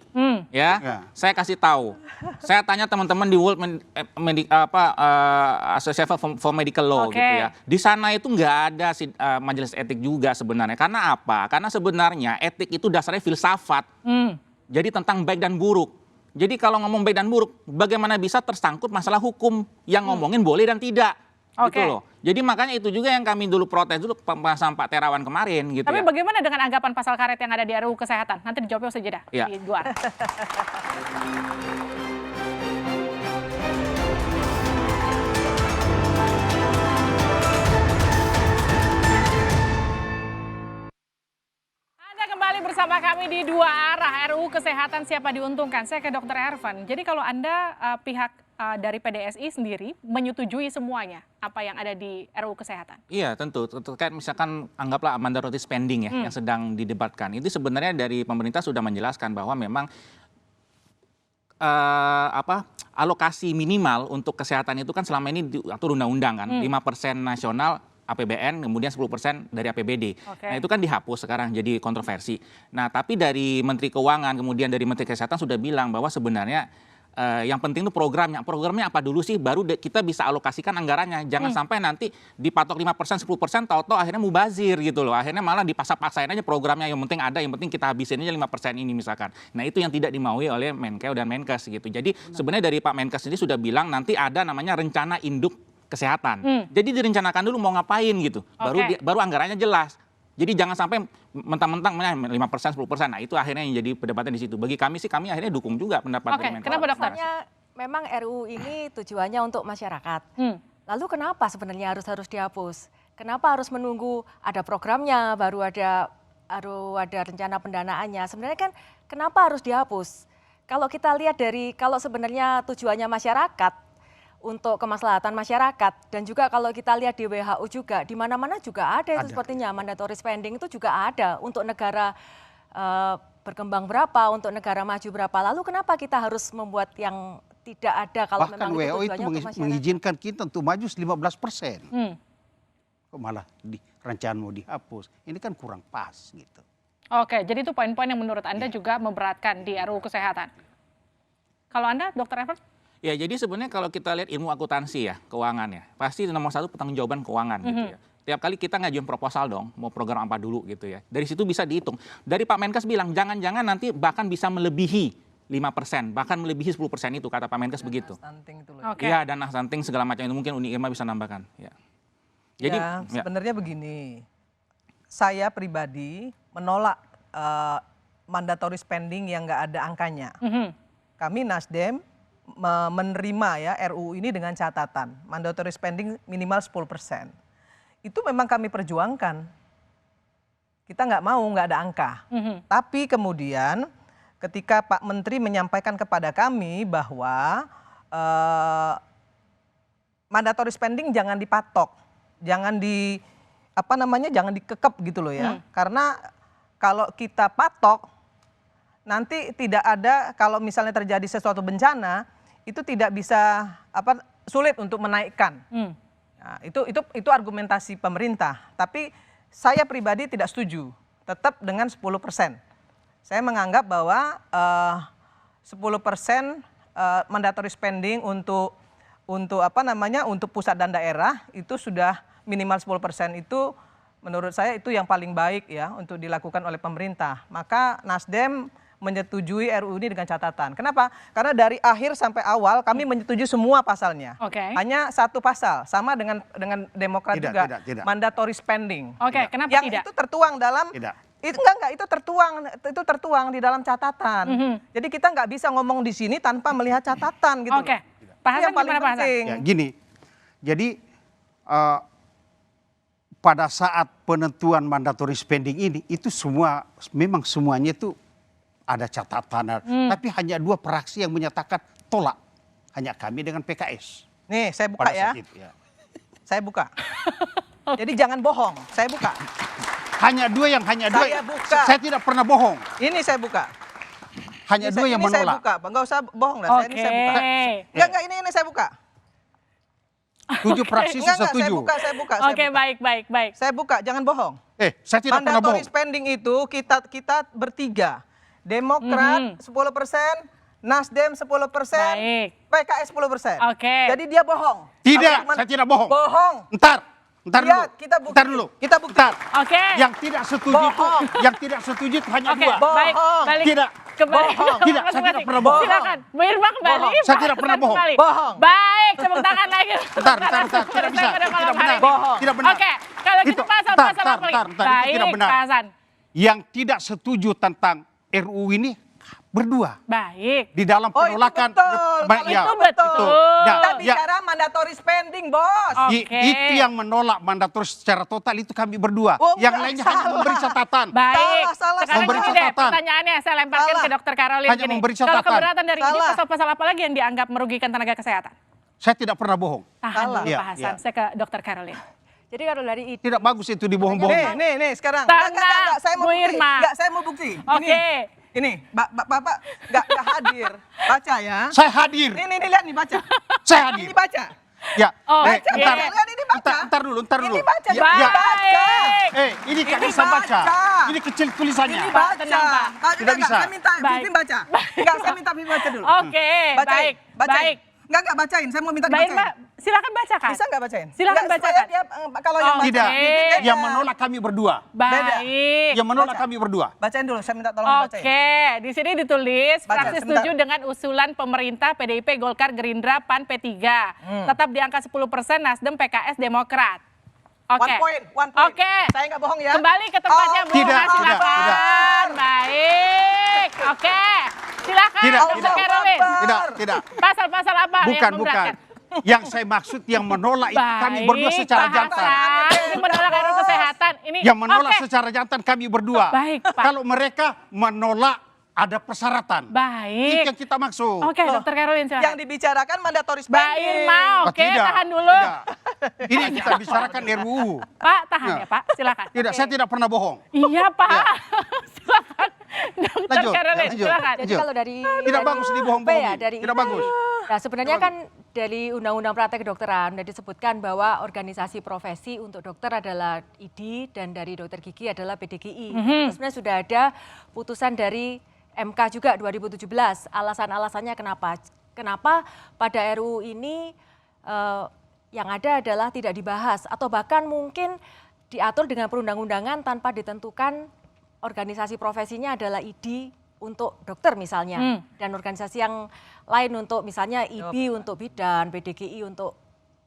Ya. Ya. Saya kasih tahu. Saya tanya teman-teman di World Association for Medical Law Oke. gitu ya. Di sana itu nggak ada majelis etik juga sebenarnya. Karena apa? Karena sebenarnya etik itu dasarnya filsafat. Jadi tentang baik dan buruk. Jadi kalau ngomong baik dan buruk, bagaimana bisa tersangkut masalah hukum yang ngomongin boleh dan tidak. Oke. Gitu loh. Jadi makanya itu juga yang kami dulu protes dulu pembahasan Pak Terawan kemarin gitu Tapi ya. bagaimana dengan anggapan pasal karet yang ada di RUU Kesehatan? Nanti dijawabnya usai jeda Iya. di luar. Anda kembali bersama kami di Dua Arah, RUU Kesehatan siapa diuntungkan. Saya ke Dr. Ervan. Jadi kalau Anda pihak dari PDSI sendiri menyetujui semuanya apa yang ada di RUU Kesehatan? Iya tentu, terkait misalkan anggaplah mandatory spending ya yang sedang didebatkan. Itu sebenarnya dari pemerintah sudah menjelaskan bahwa memang alokasi minimal untuk kesehatan itu kan selama ini diatur undang-undang kan, 5% nasional APBN, kemudian 10% dari APBD. Oke. Nah itu kan dihapus sekarang jadi kontroversi. Nah tapi dari Menteri Keuangan, kemudian dari Menteri Kesehatan sudah bilang bahwa sebenarnya yang penting itu programnya. Programnya apa dulu sih? Baru kita bisa alokasikan anggarannya. Jangan sampai nanti dipatok 5%, 10%, tahu-tahu akhirnya mubazir gitu loh. Akhirnya malah dipaksa-paksain aja programnya. Yang penting ada, yang penting kita habisin aja 5% ini misalkan. Nah itu yang tidak dimaui oleh Menkeu dan Menkes gitu. Jadi sebenarnya dari Pak Menkes sendiri sudah bilang nanti ada namanya rencana induk kesehatan. Jadi direncanakan dulu mau ngapain gitu. Baru anggarannya jelas. Jadi jangan sampai mentang-mentang 5%, 10%. Nah itu akhirnya yang jadi perdebatan di situ. Bagi kami sih, kami akhirnya dukung juga pendapat dari Menkeu. Kenapa dokter? Misalnya memang RUU ini tujuannya untuk masyarakat. Lalu kenapa sebenarnya harus dihapus? Kenapa harus menunggu ada programnya, baru ada rencana pendanaannya? Sebenarnya kan kenapa harus dihapus? Kalau kita lihat kalau sebenarnya tujuannya masyarakat, untuk kemaslahatan masyarakat, dan juga kalau kita lihat di WHO juga, di mana-mana juga ada itu sepertinya mandatory spending itu juga ada untuk negara berkembang berapa, untuk negara maju berapa. Lalu kenapa kita harus membuat yang tidak ada kalau Bahkan memang WHO itu itu tujuannya untuk masyarakat? mengizinkan kita untuk maju 15%. Kok malah rencana mau dihapus. Ini kan kurang pas gitu. Oke, jadi itu poin-poin yang menurut Anda juga memberatkan di RUU Kesehatan. Kalau Anda, Dr. Evan? Ya, jadi sebenarnya kalau kita lihat ilmu akuntansi ya, keuangan ya, pasti nomor satu pertanggungjawaban keuangan gitu ya. Tiap kali kita ngajuin proposal dong, mau program apa dulu gitu ya. Dari situ bisa dihitung. Dari Pak Menkes bilang, jangan-jangan nanti bahkan bisa melebihi 5%, bahkan melebihi 10% itu, kata Pak Menkes begitu. Stunting itu loh. Oke. Iya, dana stunting segala macam itu mungkin Uni Irma bisa nambahkan. Ya. Jadi, Ya, sebenarnya begini, saya pribadi menolak mandatory spending yang nggak ada angkanya. Kami Nasdem menerima ya RUU ini dengan catatan mandatory spending minimal 10%. Itu memang kami perjuangkan. Kita nggak mau nggak ada angka. Tapi kemudian ketika Pak Menteri menyampaikan kepada kami bahwa mandatory spending jangan dipatok, jangan jangan dikekep gitu loh ya. Karena kalau kita patok nanti tidak ada, kalau misalnya terjadi sesuatu bencana itu tidak bisa sulit untuk menaikkan. Nah, itu argumentasi pemerintah. Tapi saya pribadi tidak setuju. Tetap dengan 10%. Saya menganggap bahwa 10% mandatory spending untuk pusat dan daerah itu sudah minimal 10% itu menurut saya itu yang paling baik ya untuk dilakukan oleh pemerintah. Maka Nasdem menyetujui RUU ini dengan catatan. Kenapa? Karena dari akhir sampai awal kami menyetujui semua pasalnya. Hanya satu pasal, sama dengan Demokrat juga. Tidak. Mandatory spending. Kenapa yang tidak? Itu tertuang dalam itu tertuang di dalam catatan. Jadi kita nggak bisa ngomong di sini tanpa melihat catatan gitu. Pak Hasan, yang paling gimana Pak Hasan? Ya, gini, jadi pada saat penentuan mandatory spending ini itu memang semuanya itu ada catatan, tapi hanya 2 fraksi yang menyatakan tolak, hanya kami dengan PKS. Nih saya buka ya. Saya buka. Jadi jangan bohong, saya buka. Hanya dua. Buka. Saya tidak pernah bohong. Ini saya buka. Hanya 2 yang ini menolak. Saya buka, nggak usah bohong dah. Ini saya buka. Enggak, ini saya buka. 7 fraksi setuju. Saya buka. Baik. Saya buka, jangan bohong. Saya tidak pernah bohong. Mandatory spending itu kita bertiga. Demokrat 10%, Nasdem 10%, PKS 10%. Jadi dia bohong. Tidak, saya tidak bohong. Bohong. Ntar dulu. Kita bukti. Ntar dulu. Kita bukti. Yang tidak setuju itu hanya 2. Baik, balik. Tidak. Bohong. Tidak, saya tidak pernah bohong. Silakan, Bu Irma kembali. Saya tidak pernah bohong. Bohong. Baik, tepuk tangan lagi. Bentar. Tidak bisa. Tidak benar. Bohong. Tidak benar. Kalau gitu pasal-pasal apa lagi? Itu tidak benar. Pak Hasan. Yang tidak setuju tentang RUU ini berdua. Baik. Di dalam penolakan. Itu betul. Itu betul. Kita bicara mandatory spending, Bos. Itu yang menolak mandatory secara total itu kami berdua. Yang lainnya hanya memberi catatan. Baik. Salah. Sekarang Memberi gini deh, catatan. pertanyaannya saya lemparkan ke Dr. Caroline. Hanya gini. memberi Kalau catatan. keberatan dari ini, Salah. pasal-pasal apa lagi yang dianggap merugikan tenaga kesehatan? Saya tidak pernah bohong. Tahan dulu Iya, Pak Hasan, iya. saya ke Dr. Caroline. Jadi kalau dari itu Tidak bagus itu dibohong-bohong. Nih sekarang. Tenang, Enggak, saya mau Bu bukti. Irma. Enggak, saya mau bukti. Ini, Bapak enggak hadir. Baca ya. Saya hadir. Nih lihat nih, baca. Saya hadir. Ini baca. Ya. Baca, Ntar. lihat ini baca. Ntar dulu. Ini baca. Ya, ya. Baik. Ini nggak Ini bisa baca. baca. Ini kecil tulisannya. Ini Pak, baca. tenang, Pak. Tidak bisa. Saya minta Baik. Pipin baca. Enggak, saya minta Pipin baca dulu. Oke, Bacain. baik. Enggak bacain. Saya mau minta Mbak Irma, dibacain. silakan bacakan. Bisa enggak bacain? Silakan Enggak, supaya bacakan. dia, kalau yang baca Tidak. Pipin beda. Yang menolak kami berdua. Baik. Yang menolak kami berdua. Bacain dulu, saya minta tolong dibacain. Oke, di sini ditulis Baca, fraksi sebentar. setuju dengan usulan pemerintah PDIP, Golkar, Gerindra, PAN, P3. Tetap di angka 10%, Nasdem, PKS, Demokrat. Oke. One point. Oke. Saya enggak bohong ya. Kembali ke tempatnya Bu Tidak, Irma, silakan. tidak. Baik. Oke. Silakan Tidak, Dr. tidak. Caroline. Tidak. Pasal-pasal apa yang Bukan. memberatkan? Yang saya maksud yang menolak itu kami berdua secara Pak jantan. Hasan. Ini menolak RUU kesehatan. Ini Yang menolak oke. secara jantan kami berdua. Baik, Pak. Kalau mereka menolak ada persyaratan. Baik. Itu yang kita maksud. Oke, Dr. Caroline silakan. Yang dibicarakan mandatory Mbak spending. Irma, oke, tidak, tahan dulu. tidak. Ini kita bicarakan RUU. Pak, tahan ya Pak, silakan. Tidak, saya tidak pernah bohong. Iya Pak, silakan. Dr. Lanjut, Caroline, lanjut. silakan. Jadi kalau dari Tidak bagus dibohong-bohongi. dari Tidak bagus. Nah, sebenarnya kan dari Undang-Undang Praktek Kedokteran sudah disebutkan bahwa organisasi profesi untuk dokter adalah ID dan dari dokter gigi adalah PDGI. Terus sebenarnya sudah ada putusan dari MK juga 2017. Alasan-alasannya kenapa pada RUU ini yang ada adalah tidak dibahas atau bahkan mungkin diatur dengan perundang-undangan tanpa ditentukan organisasi profesinya adalah ID untuk dokter misalnya dan organisasi yang lain untuk misalnya IB untuk bidan, PDGI untuk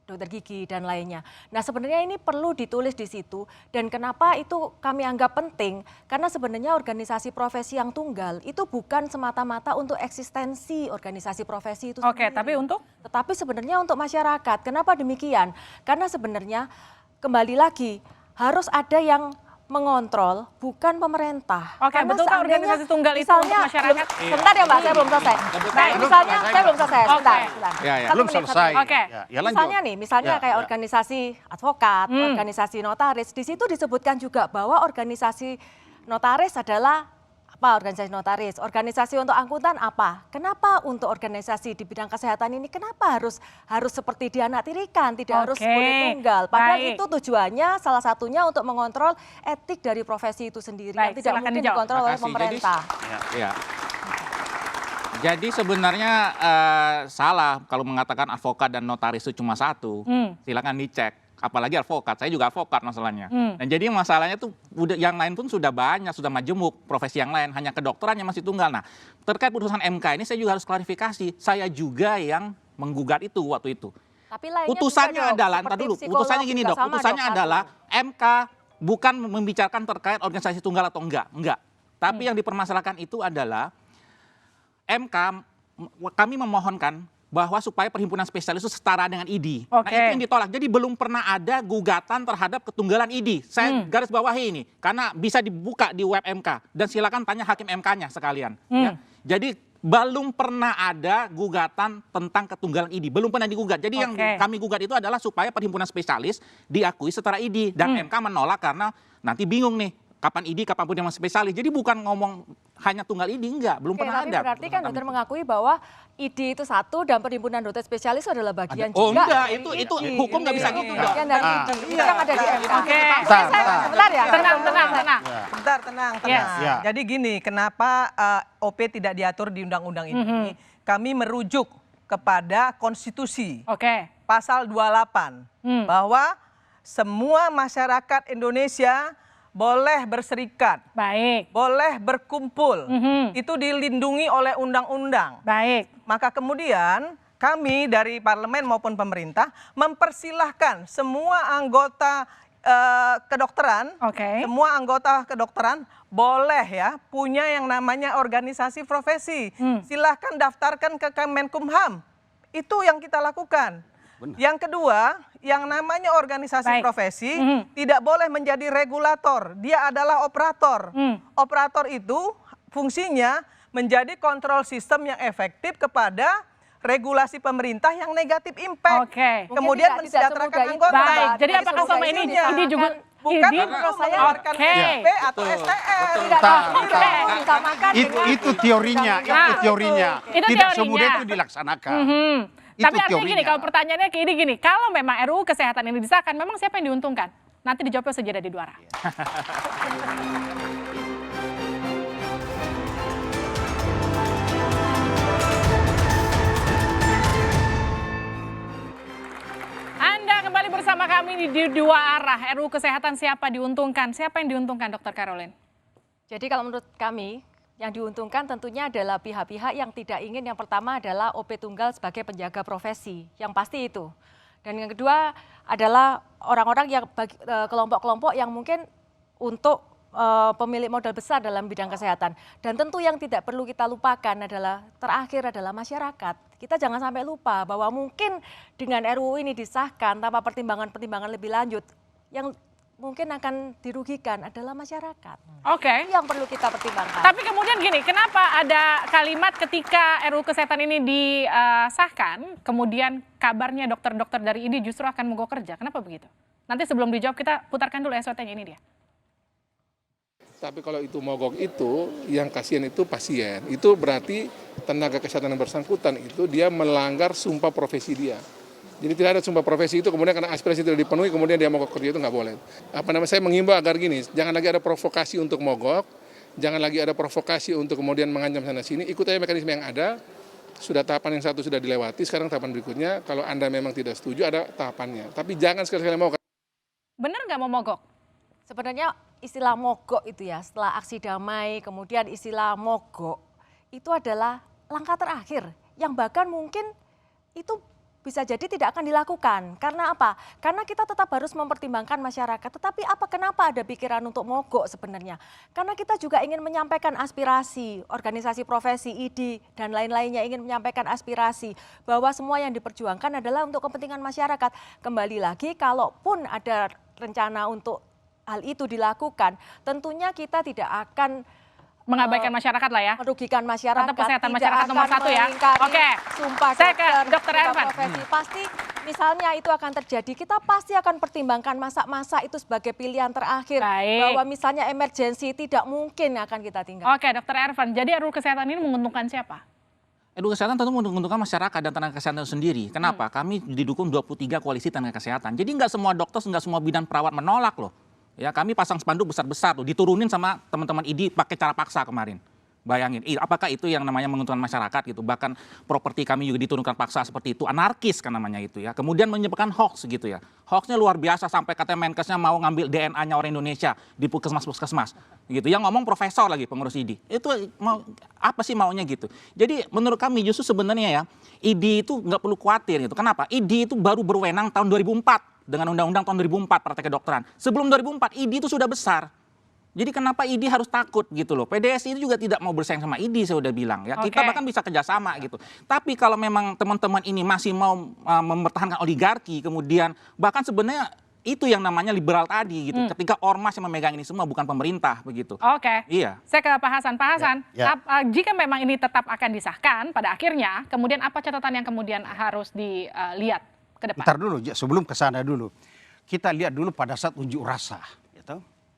dokter gigi dan lainnya. Nah, sebenarnya ini perlu ditulis di situ dan kenapa itu kami anggap penting karena sebenarnya organisasi profesi yang tunggal itu bukan semata-mata untuk eksistensi organisasi profesi itu Oke, sendiri. tapi untuk? Tetapi sebenarnya untuk masyarakat. Kenapa demikian? Karena sebenarnya kembali lagi harus ada yang mengontrol, bukan pemerintah. Oke, Karena betulkah seandainya organisasi tunggal itu misalnya, untuk masyarakat? Sebentar ya Mbak, saya belum selesai. Nah, misalnya, saya belum selesai, sebentar. Ya, Satu belum menit, selesai. satu menit. Oke. Ya, lanjut. Misalnya nih, misalnya Ya, kayak ya. organisasi advokat, organisasi notaris, di situ disebutkan juga bahwa organisasi notaris adalah Apa organisasi notaris? Organisasi untuk angkutan apa? Kenapa untuk organisasi di bidang kesehatan ini kenapa harus seperti dianaktirikan, tidak harus boleh tunggal? Padahal itu tujuannya salah satunya untuk mengontrol etik dari profesi itu sendiri yang tidak mungkin dikontrol oleh pemerintah. Jadi sebenarnya salah kalau mengatakan advokat dan notaris itu cuma satu. Silakan dicek. Apalagi advokat, saya juga advokat masalahnya. Dan jadi masalahnya tuh yang lain pun sudah banyak, sudah majemuk profesi yang lain, hanya kedokterannya masih tunggal. Nah, terkait putusan MK ini saya juga harus klarifikasi, saya juga yang menggugat itu waktu itu. Tapi lainnya putusannya juga adalah, ntar dulu, putusannya gini dok, putusannya adalah MK bukan membicarakan terkait organisasi tunggal atau enggak. Tapi yang dipermasalahkan itu adalah MK, kami memohonkan bahwa supaya perhimpunan spesialis itu setara dengan ID. Nah itu yang ditolak. Jadi belum pernah ada gugatan terhadap ketunggalan ID. Saya garis bawahi ini karena bisa dibuka di web MK dan silakan tanya hakim MK-nya sekalian. Ya. Jadi belum pernah ada gugatan tentang ketunggalan ID. Belum pernah digugat. Jadi yang kami gugat itu adalah supaya perhimpunan spesialis diakui setara ID dan MK menolak karena nanti bingung nih kapan ID, kapan yang spesialis. Jadi bukan ngomong hanya tunggal ID, enggak, belum pernah ada. Berarti kan dokter mengakui bahwa ID itu satu dan perhimpunan dokter spesialis itu adalah bagian juga. Oh enggak, itu hukum nggak bisa gitu. Bagian dari ID. Itu yang ada di MK. Bentar ya. Tenang. Tenang. Jadi gini, kenapa OP tidak diatur di undang-undang ini? Kami merujuk kepada konstitusi. Pasal 28 bahwa semua masyarakat Indonesia boleh berserikat, boleh berkumpul, itu dilindungi oleh undang-undang. Maka kemudian kami dari parlemen maupun pemerintah mempersilahkan semua anggota kedokteran, semua anggota kedokteran boleh ya punya yang namanya organisasi profesi. Silahkan daftarkan ke Kemenkumham. Itu yang kita lakukan. Yang kedua, yang namanya organisasi profesi tidak boleh menjadi regulator. Dia adalah operator. Operator itu fungsinya menjadi kontrol sistem yang efektif kepada regulasi pemerintah yang negatif impact. Kemudian mensejahterakan anggota. Baik, jadi apakah selama ini juga bukan menurut saya menawarkan SP atau STR. Itu teorinya, itu teorinya. Tidak semudah itu dilaksanakan. Tapi artinya gini, kalau pertanyaannya kayak gini, kalau memang RUU Kesehatan ini disahkan, memang siapa yang diuntungkan? Nanti dijawabnya sejadah di Dua Arah. Anda kembali bersama kami di Dua Arah. RUU Kesehatan siapa diuntungkan? Siapa yang diuntungkan, Dr. Caroline? Jadi kalau menurut kami, yang diuntungkan tentunya adalah pihak-pihak yang tidak ingin, yang pertama adalah OP tunggal sebagai penjaga profesi, yang pasti itu. Dan yang kedua adalah orang-orang yang kelompok-kelompok yang mungkin untuk pemilik modal besar dalam bidang kesehatan. Dan tentu yang tidak perlu kita lupakan adalah terakhir adalah masyarakat. Kita jangan sampai lupa bahwa mungkin dengan RUU ini disahkan tanpa pertimbangan-pertimbangan lebih lanjut, yang mungkin akan dirugikan adalah masyarakat. Yang perlu kita pertimbangkan. Tapi kemudian gini, kenapa ada kalimat ketika RUU Kesehatan ini disahkan, kemudian kabarnya dokter-dokter dari ini justru akan mogok kerja? Kenapa begitu? Nanti sebelum dijawab kita putarkan dulu SWT-nya, ini dia. Tapi kalau itu mogok itu, yang kasihan itu pasien. Itu berarti tenaga kesehatan yang bersangkutan itu dia melanggar sumpah profesi dia. Jadi tidak ada sumpah profesi itu, kemudian karena aspirasi tidak dipenuhi, kemudian dia mogok kerja, itu nggak boleh. Saya mengimbau agar gini, jangan lagi ada provokasi untuk mogok, jangan lagi ada provokasi untuk kemudian mengancam sana-sini, ikut aja mekanisme yang ada, sudah tahapan yang satu sudah dilewati, sekarang tahapan berikutnya, kalau Anda memang tidak setuju, ada tahapannya. Tapi jangan sekali-kali mogok. Benar nggak mau mogok? Sebenarnya istilah mogok itu ya, setelah aksi damai, kemudian istilah mogok, itu adalah langkah terakhir, yang bahkan mungkin itu bisa jadi tidak akan dilakukan. Karena apa? Karena kita tetap harus mempertimbangkan masyarakat. Tetapi kenapa ada pikiran untuk mogok sebenarnya? Karena kita juga ingin menyampaikan aspirasi, organisasi profesi, ID, dan lain-lainnya ingin menyampaikan aspirasi bahwa semua yang diperjuangkan adalah untuk kepentingan masyarakat. Kembali lagi, kalaupun ada rencana untuk hal itu dilakukan, tentunya kita tidak akan mengabaikan masyarakat lah ya. Merugikan masyarakat. Tetap kesehatan masyarakat nomor satu ya. Sumpah saya ke Dr. Ervan. Pasti misalnya itu akan terjadi, kita pasti akan pertimbangkan masa itu sebagai pilihan terakhir. Baik. Bahwa misalnya emergensi tidak mungkin akan kita tinggal. Oke, Dr. Ervan. Jadi RUU Kesehatan ini menguntungkan siapa? RUU Kesehatan tentu menguntungkan masyarakat dan tenaga kesehatan itu sendiri. Kenapa? Kami didukung 23 koalisi tenaga kesehatan. Jadi nggak semua dokter, nggak semua bidan perawat menolak loh. Ya, kami pasang spanduk besar-besar tuh, diturunin sama teman-teman ID pakai cara paksa kemarin. Bayangin, apakah itu yang namanya menguntungkan masyarakat gitu? Bahkan properti kami juga diturunkan paksa seperti itu, anarkis kan namanya itu ya. Kemudian menyebabkan hoax gitu ya. Hoaxnya luar biasa sampai katanya Menkesnya mau ngambil DNA-nya orang Indonesia di puskesmas gitu. Yang ngomong profesor lagi pengurus ID. Itu mau apa sih maunya gitu? Jadi menurut kami justru sebenarnya ya ID itu nggak perlu khawatir gitu. Kenapa? ID itu baru berwenang tahun 2004 dengan undang-undang tahun 2004 praktek kedokteran. Sebelum 2004 ID itu sudah besar. Jadi kenapa ID harus takut gitu loh? PDSI itu juga tidak mau bersaing sama ID, saya udah bilang ya. Kita bahkan bisa kerjasama gitu. Tapi kalau memang teman-teman ini masih mau mempertahankan oligarki, kemudian bahkan sebenarnya itu yang namanya liberal tadi gitu. Ketika ormas yang memegang ini semua, bukan pemerintah begitu. Oke. Iya. Saya ke Pak Hasan. Pak Hasan, jika memang ini tetap akan disahkan pada akhirnya, kemudian apa catatan yang kemudian harus dilihat ke depan? Bentar dulu, sebelum ke sana dulu. Kita lihat dulu pada saat unjuk rasa.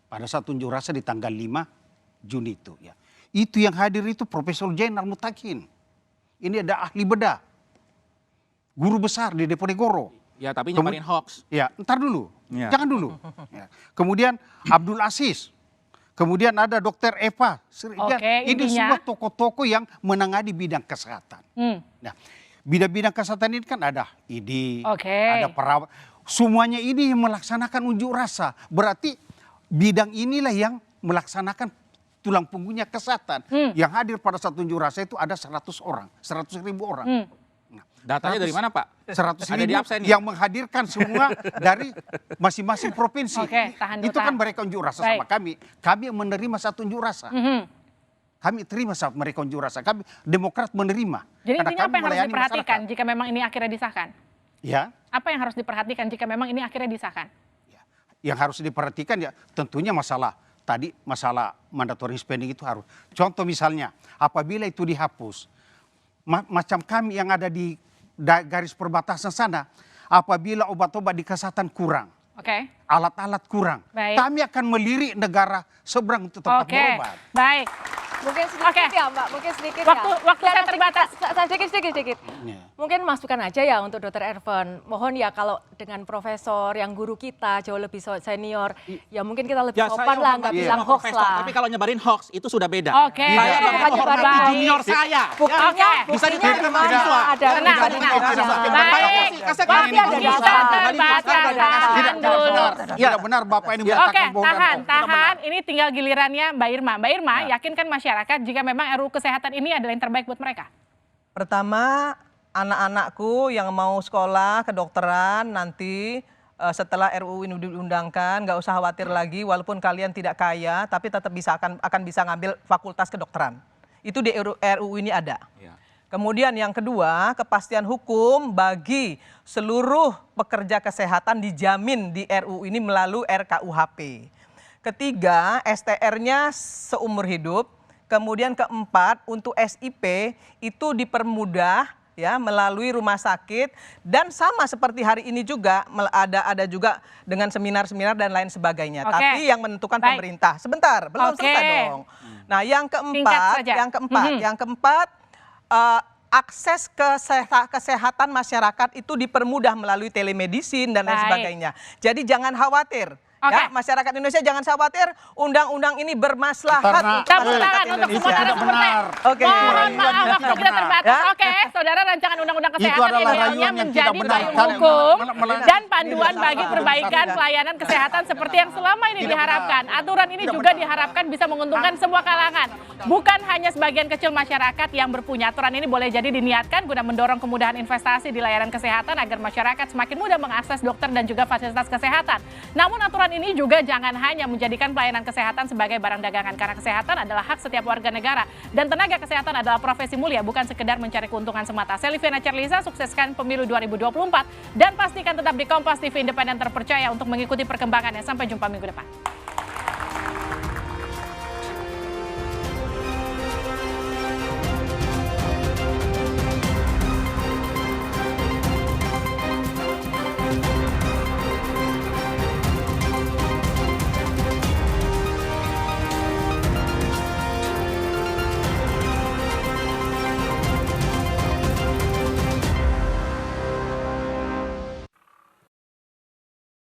Pada saat unjuk rasa di tanggal 5 Juni itu. Ya. Itu yang hadir itu Profesor Jenderal Mutakin. Ini ada ahli bedah. Guru besar di Diponegoro. Ya, tapi nyebarin hoax. Ya, ntar dulu. Ya. Jangan dulu. Ya. Kemudian Abdul Aziz. Kemudian ada Dr. Eva. Ini semua tokoh-tokoh yang menangani bidang kesehatan. Nah, bidang-bidang kesehatan ini kan ada ID, ada perawat. Semuanya ini yang melaksanakan unjuk rasa. Berarti bidang inilah yang melaksanakan tulang punggungnya kesehatan. Yang hadir pada saat unjuk rasa itu ada 100 orang, 100.000 orang. Nah, datanya dari mana Pak? 100.000 yang menghadirkan semua dari masing-masing provinsi. Itu kan mereka unjuk rasa sama kami. Kami menerima satu unjuk rasa. Kami terima saat mereka unjuk rasa. Kami Demokrat menerima. Jadi intinya apa yang harus diperhatikan jika memang ini akhirnya disahkan? Ya. Apa yang harus diperhatikan jika memang ini akhirnya disahkan? Yang harus diperhatikan ya tentunya masalah mandatory spending itu harus. Contoh misalnya apabila itu dihapus, macam kami yang ada di garis perbatasan sana, apabila obat-obat di kesehatan kurang, alat-alat kurang, kami akan melirik negara seberang untuk tempat berobat. Baik. Mungkin sedikit ya Mbak, mungkin sedikit waktu saya terbatas. Sedikit. Mungkin masukan aja ya untuk Dr. Ervan. Mohon ya kalau dengan profesor yang guru kita jauh lebih senior, ya mungkin kita lebih sopan lah, nggak bilang hoax lah. Tapi kalau nyebarin hoax itu sudah beda. Saya menghormati junior saya. Bisa diterima mahasiswa. Tidak benar Bapak ini mengatakan bohong. Tahan. Ini tinggal gilirannya Mbak Irma. Mbak Irma, yakinkan masyarakat jika memang RUU Kesehatan ini adalah yang terbaik buat mereka? Pertama, anak-anakku yang mau sekolah kedokteran nanti setelah RUU ini diundangkan, nggak usah khawatir lagi walaupun kalian tidak kaya, tapi tetap akan bisa ngambil fakultas kedokteran. Itu di RUU ini ada. Kemudian yang kedua, kepastian hukum bagi seluruh pekerja kesehatan dijamin di RUU ini melalui RKUHP. Ketiga, STR-nya seumur hidup. Kemudian keempat, untuk SIP itu dipermudah ya melalui rumah sakit dan sama seperti hari ini juga ada juga dengan seminar-seminar dan lain sebagainya. Tapi yang menentukan pemerintah. Sebentar, belum selesai dong. Nah, yang keempat akses kesehatan masyarakat itu dipermudah melalui telemedicine dan lain sebagainya. Jadi jangan khawatir. Ya, masyarakat Indonesia jangan khawatir, undang-undang ini bermaslahat untuk masyarakat Indonesia. Mohon maaf waktu kita terbatas. Saudara, rancangan undang-undang kesehatan idealnya menjadi payung hukum dan panduan bagi perbaikan pelayanan kesehatan seperti yang selama ini diharapkan. Aturan ini juga diharapkan bisa menguntungkan semua kalangan, bukan hanya sebagian kecil masyarakat yang berpunya. Aturan ini boleh jadi diniatkan guna mendorong kemudahan investasi di layanan kesehatan agar masyarakat semakin mudah mengakses dokter dan juga fasilitas kesehatan. Namun aturan ini juga jangan hanya menjadikan pelayanan kesehatan sebagai barang dagangan, karena kesehatan adalah hak setiap warga negara dan tenaga kesehatan adalah profesi mulia, bukan sekedar mencari keuntungan semata. Saya Liviana Cerlisa, sukseskan pemilu 2024 dan pastikan tetap di Kompas TV independen terpercaya untuk mengikuti perkembangannya. Sampai jumpa minggu depan.